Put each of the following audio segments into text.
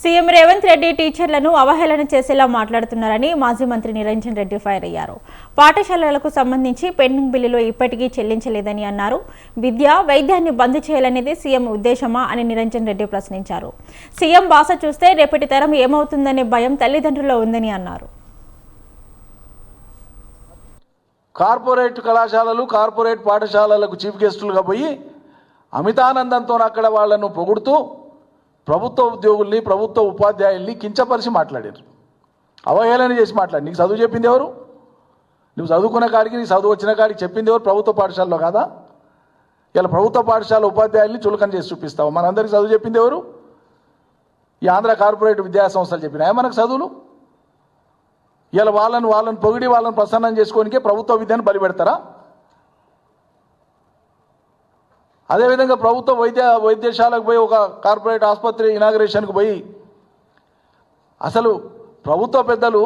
CM Revanth Reddy టీచర్లను అవహేళన చేసేలా మాట్లాడుతున్నారని మాజీ మంత్రి నిరంజన్ రెడ్డి ఫైర్ అయ్యారు. పాఠశాలలకు సంబంధించి పెండింగ్ బిల్లులు ఇప్పటికీ చెల్లించలేదని అన్నారు. వైద్యాన్ని బంద్ చేయాలనేది సీఎం ఉద్దేశమా అని నిరంజన్ రెడ్డి ప్రశ్నించారు. సీఎం భాష చూస్తే రేపటి తరం ఏమవుతుందనే భయం తల్లిదండ్రుల్లో ఉందని అన్నారు. కార్పొరేట్ కళాశాలలు కార్పొరేట్ పాఠశాలలకు చీఫ్ గెస్టులుగా పోయి అమితానందంతో అక్కడ వాళ్ళను పొగుడుతూ ప్రభుత్వ ఉద్యోగుల్ని ప్రభుత్వ ఉపాధ్యాయుల్ని కించపరిచి మాట్లాడారు. అవహేళన చేసి మాట్లాడి నీకు చదువు చెప్పింది ఎవరు? నువ్వు చదువుకున్న కాడికి నీ చదువు వచ్చిన కాడికి చెప్పింది ఎవరు? ప్రభుత్వ పాఠశాలలో కాదా? ఇలా ప్రభుత్వ పాఠశాల ఉపాధ్యాయుల్ని చులకన చేసి చూపిస్తావు. మనందరికీ చదువు చెప్పింది ఎవరు? ఈ ఆంధ్ర కార్పొరేట్ విద్యా సంస్థలు చెప్పినాయా మనకు చదువులు? ఇలా వాళ్ళని పొగిడి వాళ్ళని ప్రసన్నం చేసుకోనికే ప్రభుత్వ విద్యను బలిపెడతారా? అదేవిధంగా ప్రభుత్వ వైద్యశాలకు పోయి ఒక కార్పొరేట్ ఆసుపత్రి ఇనాగరేషన్కి పోయి అసలు ప్రభుత్వ పెద్దలు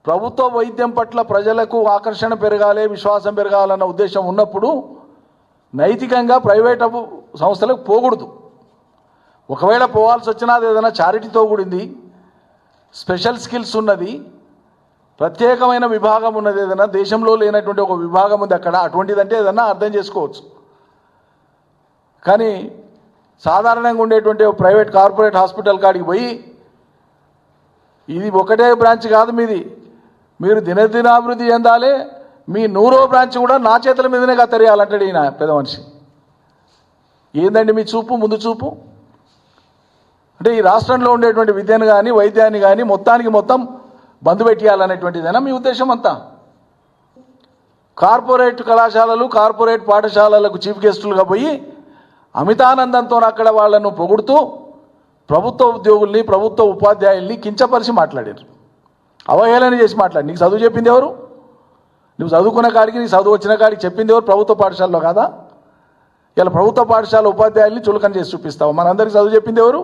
ప్రభుత్వ వైద్యం పట్ల ప్రజలకు ఆకర్షణ పెరగాలి, విశ్వాసం పెరగాలన్న ఉద్దేశం ఉన్నప్పుడు నైతికంగా ప్రైవేట్ సంస్థలకు పోకూడదు. ఒకవేళ పోవాల్సి వచ్చినా అది ఏదైనా చారిటీతో కూడింది, స్పెషల్ స్కిల్స్ ఉన్నది, ప్రత్యేకమైన విభాగం ఉన్నది, ఏదైనా దేశంలో లేనటువంటి ఒక విభాగం ఉంది అక్కడ, అటువంటిదంటే ఏదన్నా అర్థం చేసుకోవచ్చు. కానీ సాధారణంగా ఉండేటువంటి ప్రైవేట్ కార్పొరేట్ హాస్పిటల్ కాడికి పోయి ఇది ఒకటే బ్రాంచ్ కాదు మీది, మీరు దినదినాభివృద్ధి చెందాలి, మీ 100వ బ్రాంచ్ కూడా నా చేతుల మీదనే కత్తరియాలంటాడు ఈయన పెద్ద మనిషి. ఏందండి మీ చూపు, ముందు చూపు? అంటే ఈ రాష్ట్రంలో ఉండేటువంటి విద్యను కానీ వైద్యాన్ని కానీ మొత్తం బంద్ పెట్టేయాలనేటువంటిదేనా మీ ఉద్దేశం అంతా? కార్పొరేట్ కళాశాలలు కార్పొరేట్ పాఠశాలలకు చీఫ్ గెస్టులుగా పోయి అమితానందంతో అక్కడ వాళ్ళను పొగుడుతూ ప్రభుత్వ ఉద్యోగుల్ని ప్రభుత్వ ఉపాధ్యాయుల్ని కించపరిచి మాట్లాడారు. అవహేళన చేసి మాట్లాడి నీకు చదువు చెప్పింది ఎవరు? నువ్వు చదువుకున్న కాడికి నీ చదువు వచ్చిన కాడికి చెప్పింది ఎవరు? ప్రభుత్వ పాఠశాలలో కాదా? ఇలా ప్రభుత్వ పాఠశాల ఉపాధ్యాయుల్ని చులకన చేసి చూపిస్తావు. మనందరికీ చదువు చెప్పింది ఎవరు?